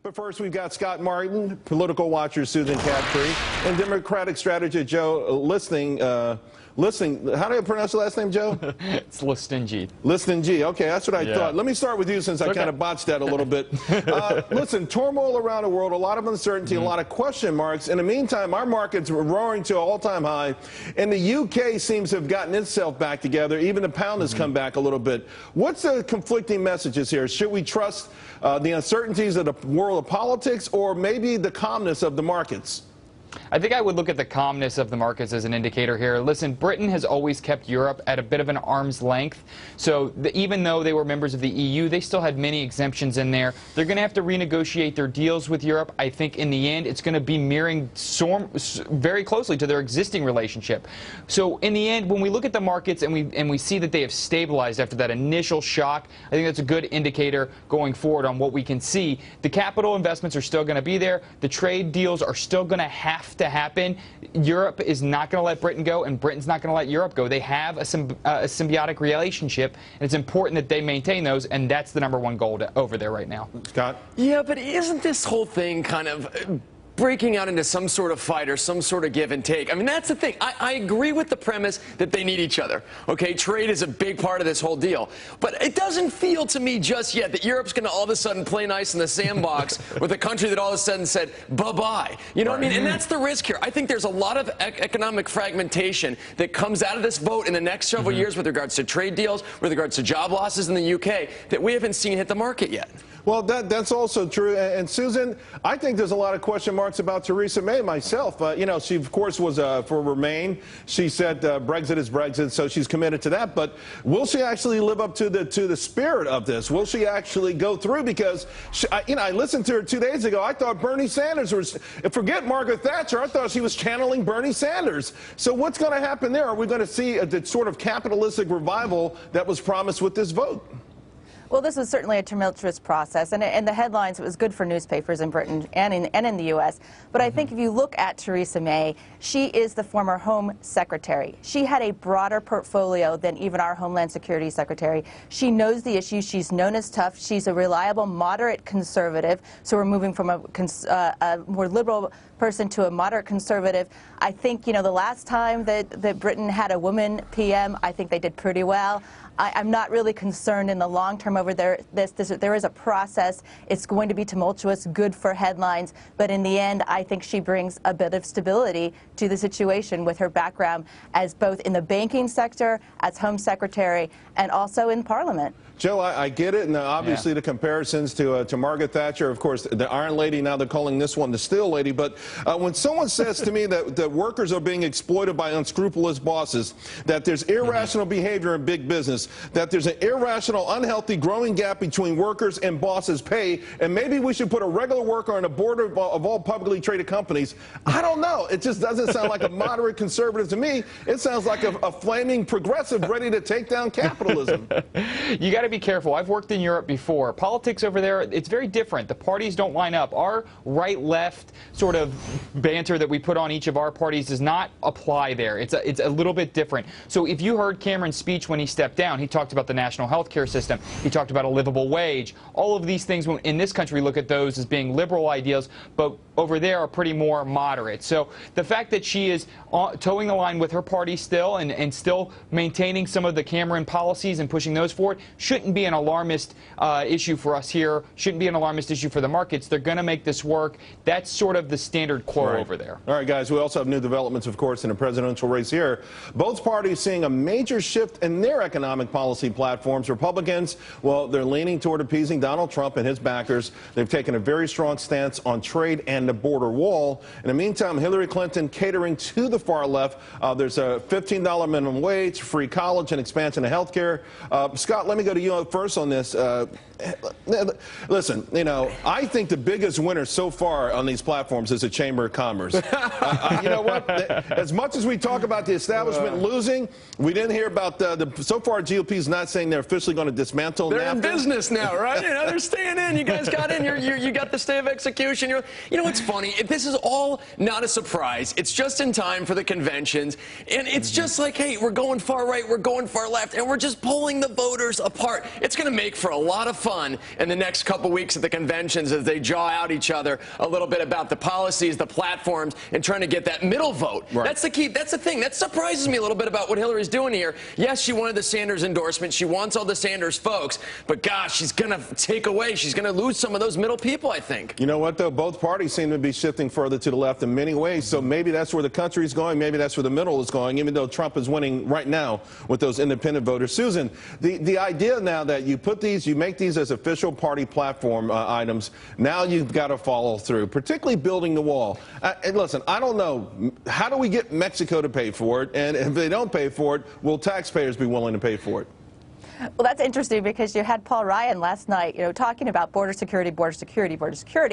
But first, we've got Scott Martin, political watcher Susan Crabtree, and Democratic strategist Joe Listing. How do I pronounce the last name, Joe? It's Listing. Listing. Okay, that's what I thought. Let me start with you since I kind of botched that a little bit. Listen, turmoil around the world, a lot of uncertainty, a lot of question marks. In the meantime, our market's roaring to an all-time high, and the UK seems to have gotten itself back together. Even the pound has come back a little bit. What's the conflicting messages here? Should we trust the uncertainties of the world of politics, or maybe the calmness of the markets? I think I would look at the calmness of the markets as an indicator here. Listen, Britain has always kept Europe at a bit of an arm's length. So even though they were members of the EU, they still had many exemptions in there. They're going to have to renegotiate their deals with Europe. I think in the end, it's going to be mirroring very closely to their existing relationship. So in the end, when we look at the markets and we see that they have stabilized after that initial shock, I think that's a good indicator going forward on what we can see. The capital investments are still going to be there. The trade deals are still going to have to happen. Europe is not going to let Britain go, and Britain's not going to let Europe go. They have a symbiotic relationship, and it's important that they maintain those, and that's the #1 goal over there right now. Scott? Yeah, but isn't this whole thing kind of breaking out into some sort of fight or some sort of give and take? I mean, that's the thing. I agree with the premise that they need each other. Okay, trade is a big part of this whole deal. But it doesn't feel to me just yet that Europe's going to all of a sudden play nice in the sandbox with a country that all of a sudden said bye-bye. You know what I mean? And that's the risk here. I think there's a lot of economic fragmentation that comes out of this vote in the next several years with regards to trade deals, with regards to job losses in the UK that we haven't seen hit the market yet. Well, that's also true. And Susan, I think there's a lot of question marks about Theresa May myself. You know, she, of course, was for Remain. She said Brexit is Brexit, so she's committed to that. But will she actually live up to the spirit of this? Will she actually go through? Because, I listened to her 2 days ago. I thought Bernie Sanders was, forget Margaret Thatcher, I thought she was channeling Bernie Sanders. So what's going to happen there? Are we going to see the sort of capitalistic revival that was promised with this vote? Well, this was certainly a tumultuous process, and in the headlines, it was good for newspapers in Britain and in the U.S. But I think if you look at Theresa May, she is the former Home Secretary. She had a broader portfolio than even our Homeland Security Secretary. She knows the issues. She's known as tough. She's a reliable, moderate conservative. So we're moving from a more liberal person to a moderate conservative. I think, the last time that Britain had a woman PM, I think they did pretty well. I'm not really concerned in the long term over there. There is a process. It's going to be tumultuous, good for headlines. But in the end, I think she brings a bit of stability to the situation with her background as both in the banking sector, as Home Secretary, and also in Parliament. Joe, I get it, and obviously the comparisons to Margaret Thatcher, of course, the Iron Lady, now they're calling this one the Steel Lady. But when someone says to me that workers are being exploited by unscrupulous bosses, that there's irrational behavior in big business, that there's an irrational, unhealthy, growing gap between workers and bosses' pay, and maybe we should put a regular worker on the board of all publicly traded companies, I don't know. It just doesn't sound like a moderate conservative to me. It sounds like a flaming progressive ready to take down capitalism. You got to be careful. I've worked in Europe before. Politics over there, it's very different. The parties don't line up. Our right-left sort of banter that we put on each of our parties does not apply there. It's a little bit different. So if you heard Cameron's speech when he stepped down, he talked about the national health care system. He talked about a livable wage. All of these things in this country look at those as being liberal ideals, but over there are pretty more moderate. So the fact that she is towing the line with her party still and still maintaining some of the Cameron policies and pushing those forward shouldn't be an alarmist issue for us here, shouldn't be an alarmist issue for the markets. They're going to make this work. That's sort of the standard quo over there. All right, guys, we also have new developments, of course, in the presidential race here. Both parties seeing a major shift in their economic policy platforms. Republicans, well, they're leaning toward appeasing Donald Trump and his backers. They've taken a very strong stance on trade and the border wall. In the meantime, Hillary Clinton catering to the far left. There's a $15 minimum wage, free college, and expansion of health care. Scott, let me go to you first on this. Listen, I think the biggest winner so far on these platforms is the Chamber of Commerce. You know what? As much as we talk about the establishment losing, we didn't hear about so far GOP is not saying they're officially going to dismantle. They're in business now, right? They're staying in. You guys got in. You got the stay of execution. It's funny. This is all not a surprise. It's just in time for the conventions, and it's just like, hey, we're going far right, we're going far left, and we're just pulling the voters apart. start. It's going to make for a lot of fun in the next couple weeks at the conventions as they jaw out each other a little bit about the policies, the platforms, and trying to get that middle vote. Right. That's the key. That's the thing. That surprises me a little bit about what Hillary's doing here. Yes, she wanted the Sanders endorsement. She wants all the Sanders folks. But, gosh, she's going to take away. She's going to lose some of those middle people, I think. You know what, though? Both parties seem to be shifting further to the left in many ways. So maybe that's where the country's going. Maybe that's where the middle is going, even though Trump is winning right now with those independent voters. Susan, the idea now that you put these, you make these as official party platform items, now you've got to follow through, particularly building the wall. And listen, I don't know, how do we get Mexico to pay for it? And if they don't pay for it, will taxpayers be willing to pay for it? Well, that's interesting because you had Paul Ryan last night, talking about border security,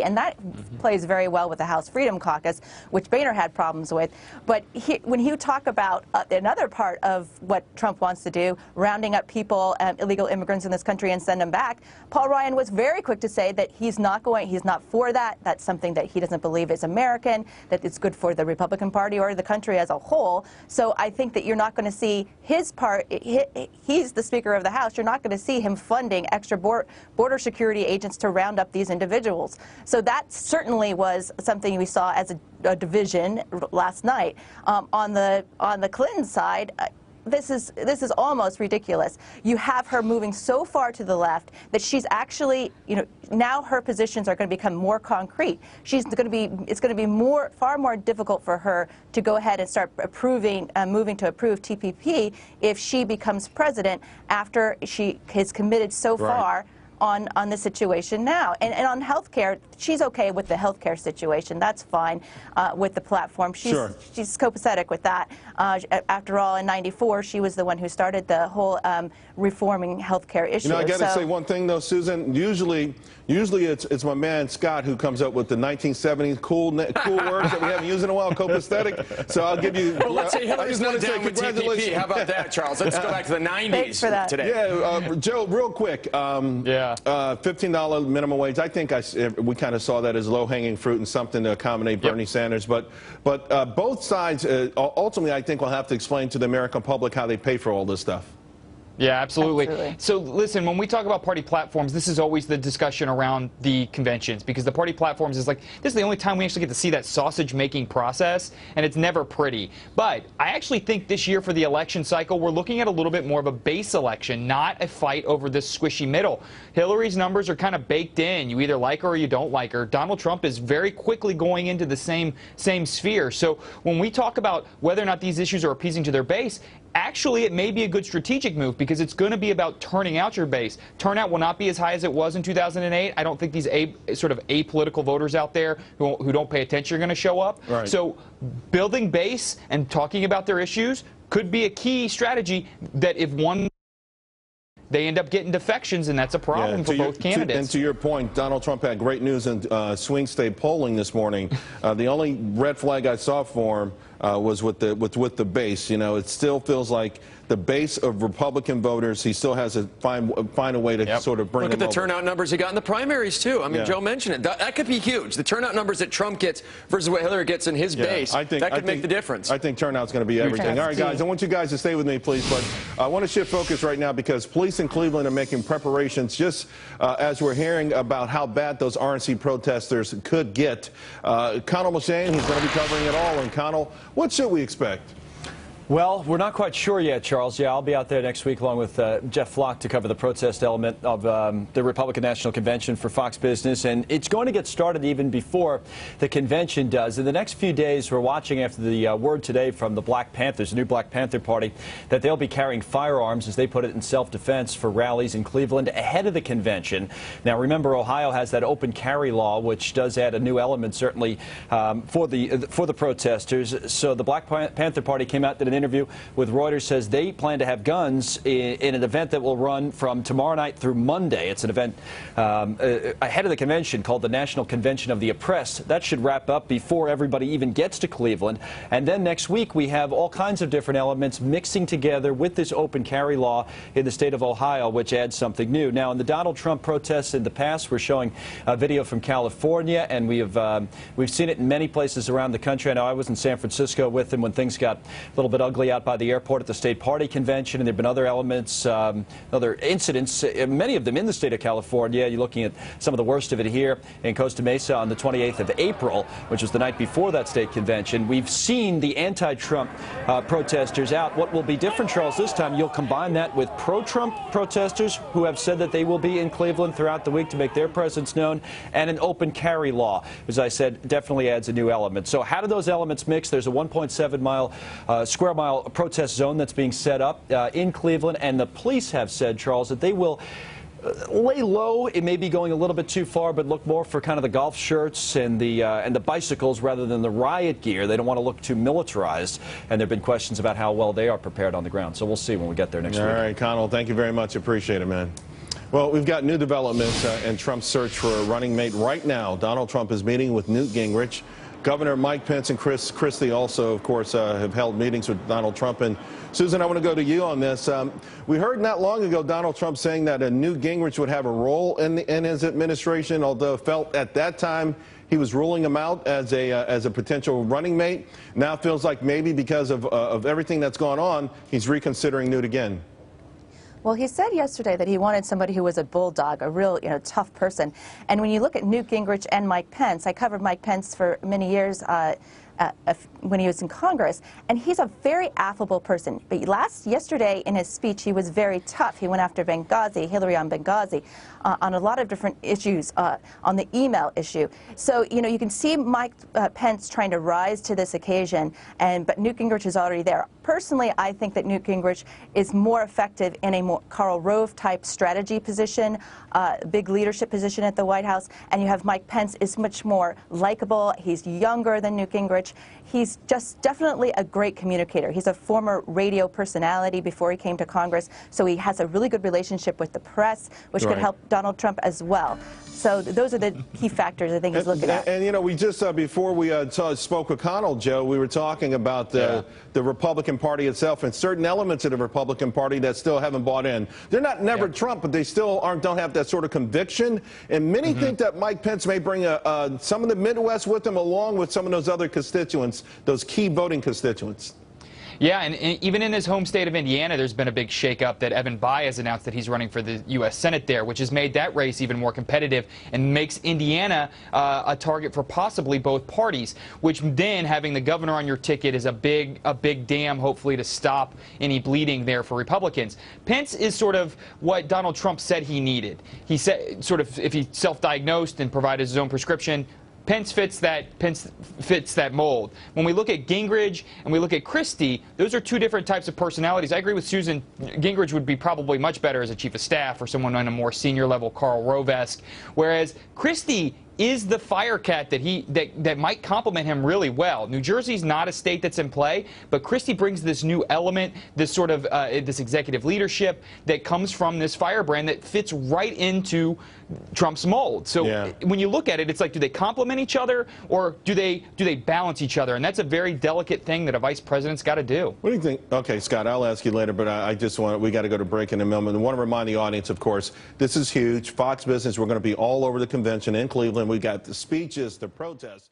and that plays very well with the House Freedom Caucus, which Boehner had problems with. But when you talk about another part of what Trump wants to do, rounding up people, illegal immigrants in this country and send them back, Paul Ryan was very quick to say that he's not for that. That's something that he doesn't believe is American, that it's good for the Republican Party or the country as a whole. So I think that you're not going to see his part. He's the Speaker of the House. You're not going to see him funding extra border security agents to round up these individuals. So that certainly was something we saw as a division last night. On the Clinton side, this is almost ridiculous. You have her moving so far to the left that she's actually, now her positions are going to become more concrete. It's going to be far more difficult for her to go ahead and start moving to approve TPP if she becomes president after she has committed so far on the situation now. And on health care, she's okay with the health care situation. That's fine with the platform. She's copacetic with that. After all, in '94, she was the one who started the whole reforming health care issue. I got to say one thing, though, Susan. Usually it's my man Scott who comes up with the 1970s cool words that we haven't used in a while, copacetic. So I'll give you. Well, let's say Hillary's not down with TPP. How about that, Charles? Let's go back to the 90s today. Yeah, Joe, real quick. $15 minimum wage. I think we kind of saw that as low-hanging fruit and something to accommodate Bernie Sanders. But both sides ultimately, I think, will have to explain to the American public how they pay for all this stuff. Yeah, absolutely. So listen, when we talk about party platforms, this is always the discussion around the conventions, because the party platforms is like, this is the only time we actually get to see that sausage-making process, and it's never pretty. But I actually think this year for the election cycle, we're looking at a little bit more of a base election, not a fight over this squishy middle. Hillary's numbers are kind of baked in. You either like her or you don't like her. Donald Trump is very quickly going into the same sphere. So when we talk about whether or not these issues are appeasing to their base, actually, it may be a good strategic move because it's going to be about turning out your base. Turnout will not be as high as it was in 2008. I don't think these sort of apolitical voters out there who don't pay attention are going to show up. Right. So building base and talking about their issues could be a key strategy that if one they end up getting defections, and that's a problem for both candidates. And to your point, Donald Trump had great news in swing state polling this morning. The only red flag I saw for him was with the base. It still feels like the base of Republican voters, he still has to find a way to sort of bring them over. Look at the turnout numbers he got in the primaries, too. I mean, Joe mentioned it. That could be huge. The turnout numbers that Trump gets versus what Hillary gets in his base, that could make the difference. I think turnout's going to be everything. All right, guys, I want you guys to stay with me, please. But I want to shift focus right now because police in Cleveland are making preparations just as we're hearing about how bad those RNC protesters could get. Connell Mulshane, he's going to be covering it all. And Connell, what should we expect? Well, we're not quite sure yet, Charles. Yeah, I'll be out there next week along with Jeff Flock to cover the protest element of the Republican National Convention for Fox Business. And it's going to get started even before the convention does. In the next few days, we're watching after the word today from the Black Panthers, the new Black Panther Party, that they'll be carrying firearms, as they put it, in self-defense for rallies in Cleveland ahead of the convention. Now, remember, Ohio has that open carry law, which does add a new element, certainly, for the protesters. So the Black Panther Party came out to an interview with Reuters, says they plan to have guns in an event that will run from tomorrow night through Monday. It's an event ahead of the convention called the National Convention of the Oppressed. That should wrap up before everybody even gets to Cleveland. And then next week we have all kinds of different elements mixing together with this open carry law in the state of Ohio, which adds something new. Now, in the Donald Trump protests in the past, we're showing a video from California, and we've seen it in many places around the country. I know I was in San Francisco with him when things got a little bit ugly out by the airport at the state party convention, and there have been other elements, other incidents, many of them in the state of California. You're looking at some of the worst of it here in Costa Mesa on the 28th of April, which was the night before that state convention. We've seen the anti-Trump protesters out. What will be different, Charles, this time, you'll combine that with pro-Trump protesters who have said that they will be in Cleveland throughout the week to make their presence known, and an open carry law, as I said, definitely adds a new element. So how do those elements mix? There's a 1.7 square mile protest zone that's being set up in Cleveland, and the police have said, Charles, that they will lay low. It may be going a little bit too far, but look more for kind of the golf shirts and the bicycles rather than the riot gear. They don't want to look too militarized, and there have been questions about how well they are prepared on the ground. So we'll see when we get there next week. All right, Connell, thank you very much. Appreciate it, man. Well, we've got new developments in Trump's search for a running mate right now. Donald Trump is meeting with Newt Gingrich. Governor Mike Pence and Chris Christie also, of course, have held meetings with Donald Trump. And Susan, I want to go to you on this. We heard not long ago Donald Trump saying that Newt Gingrich would have a role in his administration, although felt at that time he was ruling him out as a potential running mate. Now it feels like maybe because of everything that's gone on, he's reconsidering Newt again. Well, he said yesterday that he wanted somebody who was a bulldog, a real, tough person. And when you look at Newt Gingrich and Mike Pence, I covered Mike Pence for many years when he was in Congress, and he's a very affable person. But yesterday in his speech, he was very tough. He went after Benghazi, Hillary on Benghazi, on a lot of different issues, on the email issue. So, you can see Mike Pence trying to rise to this occasion, but Newt Gingrich is already there. Personally, I think that Newt Gingrich is more effective in a more Karl Rove-type strategy position, big leadership position at the White House, and you have Mike Pence is much more likable. He's younger than Newt Gingrich. He's just definitely a great communicator. He's a former radio personality before he came to Congress, so he has a really good relationship with the press, which could help Donald Trump as well. So those are the key factors I think he's looking at. And we just, before we spoke with Connell, Joe, we were talking about the Republican Party itself and certain elements of the Republican Party that still haven't bought in. They're not never Trump, but they still don't have that sort of conviction. And many think that Mike Pence may bring some of the Midwest with him, along with some of those other constituents, those key voting constituents. Yeah, and even in his home state of Indiana, there's been a big shakeup that Evan Bayh announced that he's running for the U.S. Senate there, which has made that race even more competitive and makes Indiana a target for possibly both parties, which then having the governor on your ticket is a big dam, hopefully, to stop any bleeding there for Republicans. Pence is sort of what Donald Trump said he needed. He said, sort of, if he self-diagnosed and provided his own prescription, Pence fits that mold. When we look at Gingrich and we look at Christie, those are two different types of personalities. I agree with Susan. Gingrich would be probably much better as a chief of staff or someone on a more senior level, Karl Rove-esque, whereas Christie is the firecat that might complement him really well. New Jersey's not a state that's in play, but Christie brings this new element, this sort of this executive leadership that comes from this firebrand that fits right into Trump's mold. So when you look at it, it's like, do they complement each other or do they balance each other? And that's a very delicate thing that a vice president's got to do. What do you think? Okay, Scott, I'll ask you later, but we got to go to break in a moment. I want to remind the audience, of course, this is huge. Fox Business, we're going to be all over the convention in Cleveland. We got the speeches, the protests.